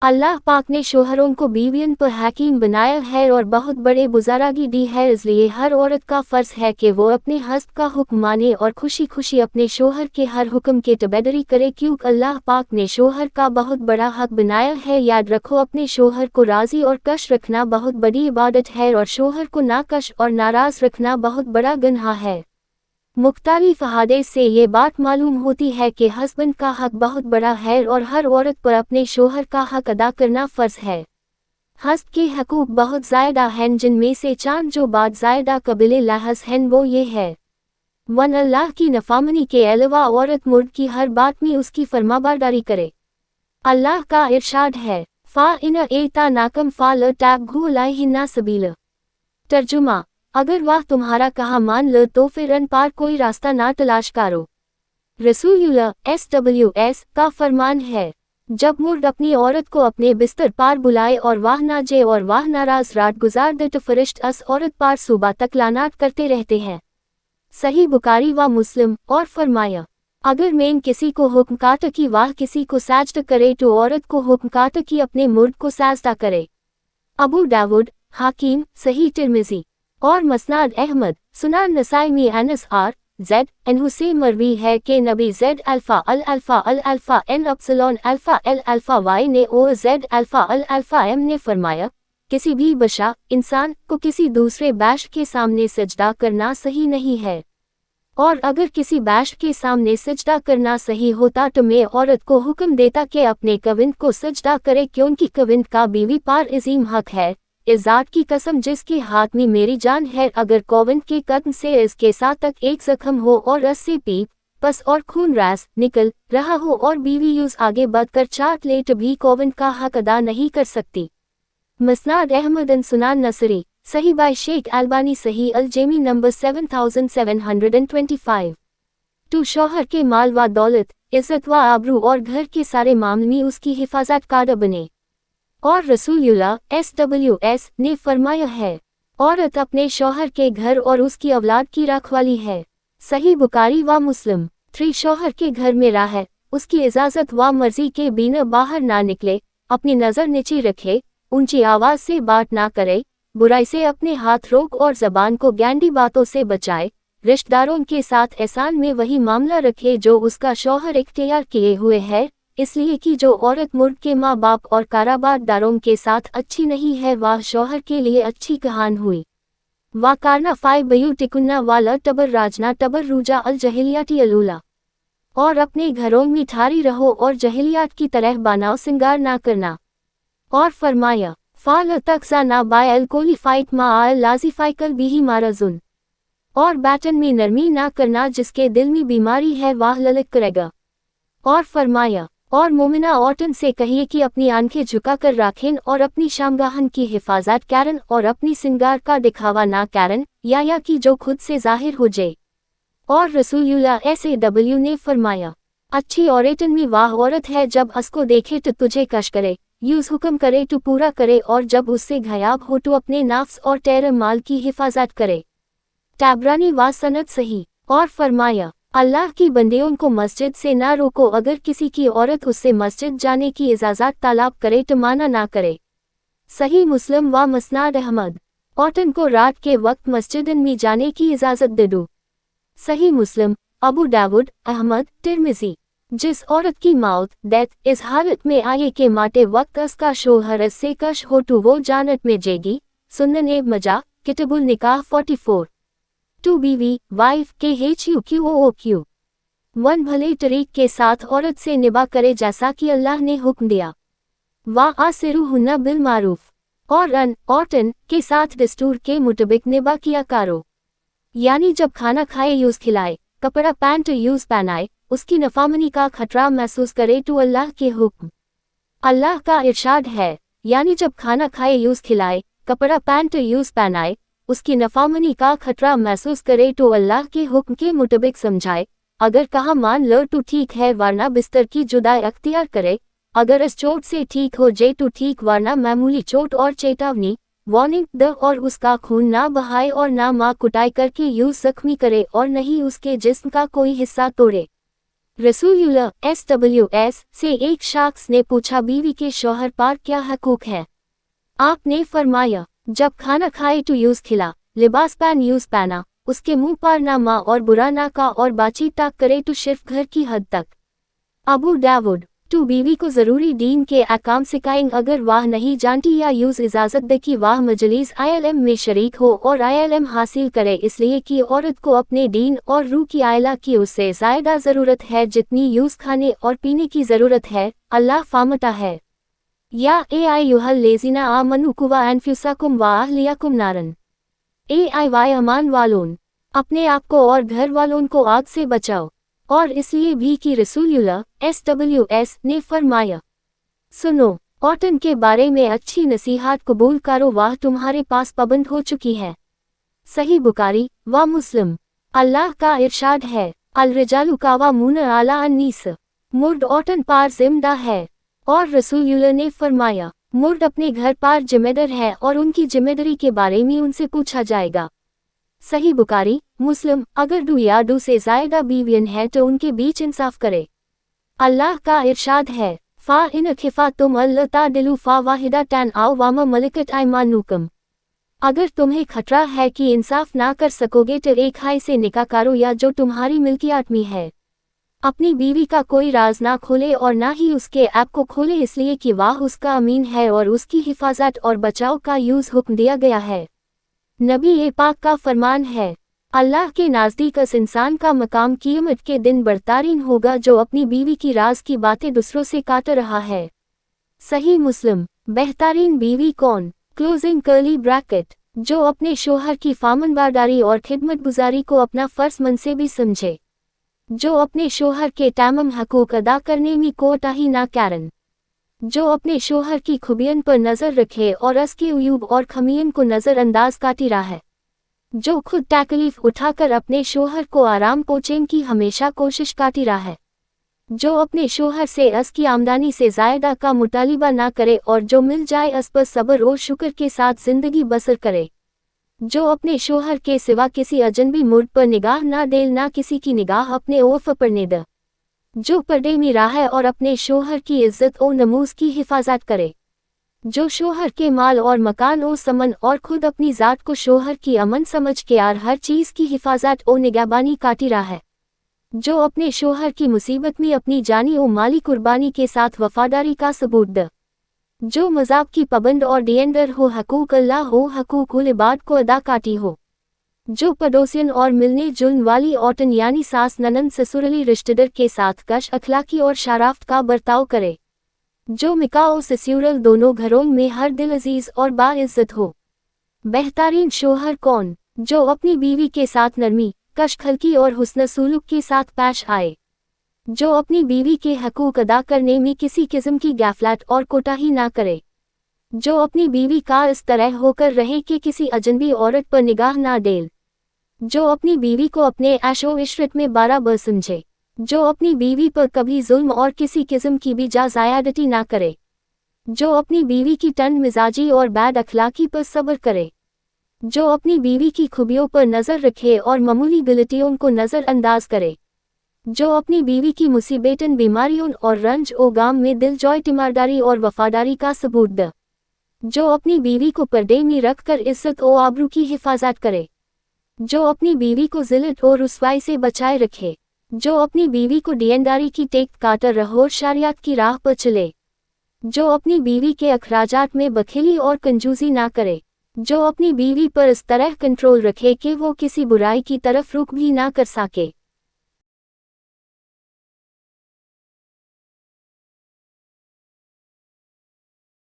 अल्लाह पाक ने शोहरों को बीवियों पर हकीम बनाया है और बहुत बड़े बुज़ारगी दी है, इसलिए हर औरत का फ़र्ज़ है कि वो अपने हस्ब का हुक्म माने और खुशी खुशी अपने शोहर के हर हुक्म के तबेदरी करे, क्योंकि अल्लाह पाक ने शोहर का बहुत बड़ा हक बनाया है। याद रखो, अपने शोहर को राज़ी और कश रखना बहुत बड़ी इबादत है और शोहर को नाकश और नाराज़ रखना बहुत बड़ा गुनाह है। मुख्तलिफ हदीस से ये बात मालूम होती है कि हस्बैंड का हक बहुत बड़ा है और हर औरत पर अपने शोहर का हक अदा करना फ़र्ज़ है। हस्ब के हकूक़ बहुत ज़्यादा हैं, जिनमें से चांद जो बात ज़्यादा कबिल लहज़ हैं वो ये है। 1 अल्लाह की नफ़ामनी के अलावा औरत मर्द की हर बात में उसकी फरमाबरदारी करे। अल्लाह का इरशाद है, फ़ा इन एता नाकम फ़ा ल तबगू अलैहिन्ना सबीला। तर्जुमा, अगर वह तुम्हारा कहा मान लो तो फिर अन पार कोई रास्ता ना तलाश करो। रसूलुल्लाह SWS का फरमान है, जब मर्द अपनी औरत को अपने बिस्तर पार बुलाए और वाह ना जे और वाह नाराज रात गुजार दे तो फरिश्त अस औरत पार सुबह तक लानात करते रहते हैं। सही बुखारी व मुस्लिम। और फरमाया, अगर मैं किसी को हुक्म काट कि वाह किसी को साजदा करे तो औरत को हुक्म काट कि अपने मर्द को साजदा करे। अबू दाऊद, हाकिम, सही तिर्मिज़ी और मसनाद अहमद, सुनान नसाई में अनस R.Z. से मरवी है कि नबी Z अल्फा अल alpha N upsilon alpha L alpha Y ने ओ Z अल्फा अल अल्फा M ने फरमाया, किसी भी बशा इंसान को किसी दूसरे बैश के सामने सजदा करना सही नहीं है, और अगर किसी बैश के सामने सजदा करना सही होता तो मैं औरत को हुक्म देता कि अपने कविंद को सजदा करे, क्योंकि कविंद का बीवी पार अजीम हक है। इस ज़ात की कसम जिसके हाथ में मेरी जान है, अगर कौविंद के कदम से इसके साथ तक एक जख्म हो और रस से पीप पस और खून रस निकल रहा हो और बीवी यूज आगे बढ़कर चाट ले तो भी कौविंद का हक अदा नहीं कर सकती। मसनाद अहमद एन सुनान नसरी, सही बाय शेख अलबानी, सही अल जेमी नंबर 7725। तो शौहर के माल व दौलत, इज्जत व आबरू और घर के सारे मामले में उसकी हिफाजत कारगर बने। और रसूलुल्लाह SWS ने फरमाया है, औरत अपने शौहर के घर और उसकी औलाद की रखवाली है। सही बुखारी व मुस्लिम। 3 शौहर के घर में रहे, उसकी इजाज़त व मर्जी के बिना बाहर ना निकले, अपनी नज़र नीचे रखे, ऊंची आवाज़ से बात ना करे, बुराई से अपने हाथ रोक और ज़बान को गंदी बातों से बचाए, रिश्तेदारों के साथ एहसान में वही मामला रखे जो उसका शौहर इख्तियार किए हुए है, इसलिए कि जो औरत मर्द के माँ बाप और कारोबारदारों के साथ अच्छी नहीं है वह शौहर के लिए अच्छी कहान हुई। वाकारना फ़ाई बयूटिकुन्ना वाला टबर राजना टबर रूजा अल जहिलियाती अलूला। और अपने घरों में ठारी रहो और जहिलियात की तरह बनाओ सिंगार ना करना। और फरमाया, फ़ाल तकसा ना बाय अल कोलीफाइट मा आल लाजिफाइकल बिही माराजुन। और बैटन में नरमी ना करना, जिसके दिल में बीमारी है वह ललक करेगा। और फरमाया, और मोमिना औरतन से कहिए कि अपनी आंखें झुका कर रखें और अपनी शामगाहन की हिफाजत करें और अपनी सिंगार का दिखावा ना करें, या कि जो खुद से जाहिर हो जाए। और रसूलुल्लाह SAW ने फरमाया, अच्छी औरतन में वाह औरत है जब उसको देखे तो तुझे कश करे, यूज हुक्म करे तो पूरा करे, और जब उससे गायब हो तो अपने नफ्स और तेरे माल की हिफाजत करे। तबरानी व सनद सही। और फरमाया, अल्लाह की बंदियों को मस्जिद से ना रोको, अगर किसी की औरत उससे मस्जिद जाने की इजाज़त तलब करे तो माना ना करे। सही मुस्लिम व मसनाद अहमद। औरतन को रात के वक्त मस्जिद में जाने की इजाज़त दे दो। सही मुस्लिम। अबू दाऊद, अहमद, तिर्मिज़ी। जिस औरत की मौत डेथ इस हालत में आए के माटे वक्त उसका शोहर से कश हो तो वो जानत में जेगी। सुनन ए मजा, किताबुल निकाह 44। टू बीवी वाइफ के HUQOOQ 1 भले तरीक के साथ औरत से निभा करे जैसा कि अल्लाह ने हुक्म दिया। वासिरुहुन्ना बिल मारूफ। और औरतन के साथ दस्तूर के मुताबिक निभा किया करो, यानी जब खाना खाए यूज खिलाए, कपड़ा पैंट यूज पहनाए, उसकी नफामनी का खतरा महसूस करे तो अल्लाह के हुक्म। अल्लाह का इरशाद है, यानी जब खाना खाए यूज खिलाए, कपड़ा पैंट यूज पहनाए, उसकी नफामनी का खतरा महसूस करे तो अल्लाह के हुक्म के मुताबिक समझाए। अगर कहा मान लो तो ठीक है, वरना बिस्तर की जुदाई अख्तियार करे। अगर इस चोट से ठीक हो जाए तो ठीक, वरना मामूली चोट और चेतावनी वार्निंग द और उसका खून ना बहाए और ना माँ कुटाई करके यूं जख्मी करे और नहीं उसके जिस्म का कोई हिस्सा तोड़े। रसूलुल्लाह SWS से एक शख्स ने पूछा, बीवी के शौहर पर क्या हकूक है? आपने फरमाया, जब खाना खाए तो यूज खिला, लिबास पहन यूज पहना, उसके मुंह पर ना माँ और बुरा ना का और बातचीत तक करे तो सिर्फ घर की हद तक। अबू दाऊद। तू बीवी को ज़रूरी दीन के अहकाम सिखाएंग, अगर वाह नहीं जानती या यूज़ इजाज़त दे कि वाह मजलिस ILM में शरीक हो और ILM हासिल करे, इसलिए कि औरत को अपने दीन और रूह की आयला की उससे ज़्यादा ज़रूरत है जितनी यूज़ खाने और पीने की ज़रूरत है। अल्लाह फरमाता है, या अय्युहल लेज़ीना आमनू कुवा अनफुसकुम व अहलियकुम नारन। वाय अमान वालों, अपने आप को और घर वालों को आग से बचाओ। और इसलिए भी कि रसूलुल्लाह SWS ने फरमाया, सुनो, कॉटन के बारे में अच्छी नसीहत कबूल करो, वाह तुम्हारे पास पाबंद हो चुकी है। सही बुखारी व मुस्लिम। अल्लाह का इरशाद है, अल रिजालु कावामून अला अन्नीस, मुर्द औरतन पर जिम्मेदार है। और रसूलुल्लाह ने फरमाया, मुर्द अपने घर पर जिम्मेदार है और उनकी जिम्मेदारी के बारे में उनसे पूछा जाएगा। सही बुखारी मुस्लिम। अगर दो या दो से ज़्यादा बीवियां हैं तो उनके बीच इंसाफ करे। अल्लाह का इरशाद है, फ़ा इन खिफा तुम अल्लाह तादिलु फ़ा वाहिदा टन आओ वामा मलिकत ऐमानुकुम। अगर तुम्हें खतरा है कि इंसाफ ना कर सकोगे तो एक हाय से निकाह करो या जो तुम्हारी मिल्कियत में है। अपनी बीवी का कोई राज ना खोले और ना ही उसके ऐप को खोले, इसलिए कि वाह उसका अमीन है और उसकी हिफाजत और बचाव का यूज़ हुक्म दिया गया है। नबी पाक का फरमान है, अल्लाह के नज़दीक उस इंसान का मकाम क़यामत के दिन बरतरीन होगा जो अपनी बीवी की राज की बातें दूसरों से काट रहा है। सही मुस्लिम। बेहतरीन बीवी कौन? Closing curly bracket. जो अपने शोहर की फामनबारदारी और खिदमतगुजारी को अपना फ़र्ज मनसेबी समझे, जो अपने शोहर के तमाम हकूक़ अदा करने में कोताही ना करन, जो अपने शोहर की खूबियन पर नज़र रखे और उसके उयूब और खमियन को नज़रअंदाज करती रहे, जो खुद तकलीफ उठाकर अपने शोहर को आराम पहुँचने की हमेशा कोशिश करती रहे, जो अपने शोहर से उसकी आमदनी से ज़्यादा का मुतालिबा ना करे और जो मिल जाए उस पर सब्र और शुक्र के साथ ज़िंदगी बसर करे, जो अपने शोहर के सिवा किसी अजनबी मुर्द पर निगाह ना दे, ना किसी की निगाह अपने ओफ पर ने दे, जो पर्दे में रहे और अपने शोहर की इज्जत और नमूज की हिफाजत करे, जो शोहर के माल और मकान और समन और खुद अपनी ज़ात को शोहर की अमन समझ के और हर चीज़ की हिफाजत और निगहबानी काटी रहा है, जो अपने शोहर की मुसीबत में अपनी जानी और माली कुर्बानी के साथ वफादारी का सबूत दे, जो मज़ाक की पाबंद और डिएंडर हो, हकूक़ अल्लाह हो, हकूक़ुल इबाद को अदा काटी हो, जो पड़ोसियन और मिलने जुलने वाली औरतन यानी सास ननन ससुरली रिश्तेदार के साथ कश अखलाकी और शराफत का बर्ताव करे, जो मिका और ससुरल दोनों घरों में हर दिल अजीज और बाइज्जत हो। बेहतरीन शोहर कौन? जो अपनी बीवी के साथ नरमी, कशखलकी और हुस्न सुलूक के साथ पेश आए, जो अपनी बीवी के हकूक़ अदा करने में किसी किस्म की गफलत और कोताही ना करे, जो अपनी बीवी का इस तरह होकर रहे कि किसी अजनबी औरत पर निगाह ना डेल, जो अपनी बीवी को अपने ऐशो इशरत में बराबर समझे, जो अपनी बीवी पर कभी जुल्म और किसी किस्म की भी ज़्यादती ना करे, जो अपनी बीवी की तंग मिजाजी और बैड अखलाकी पर सब्र करे, जो अपनी बीवी की खूबियों पर नज़र रखे और मामूली गलतियों को नज़रअंदाज करे, जो अपनी बीवी की मुसीबतन बीमारियों और रंज ओ गाम में दिलजोई तीमारदारी और वफादारी का सबूत दे, जो अपनी बीवी को पर्दे में रख कर इज्जत और आबरू की हिफाजत करे, जो अपनी बीवी को ज़िल्लत और रुसवाई से बचाए रखे, जो अपनी बीवी को दीनदारी की टेक काटर रहो और शरियत की राह पर चले, जो अपनी बीवी के अखराजात में बखीली और कंजूसी ना करे, जो अपनी बीवी पर इस तरह कंट्रोल रखे कि वो किसी बुराई की तरफ रुख भी ना कर सके।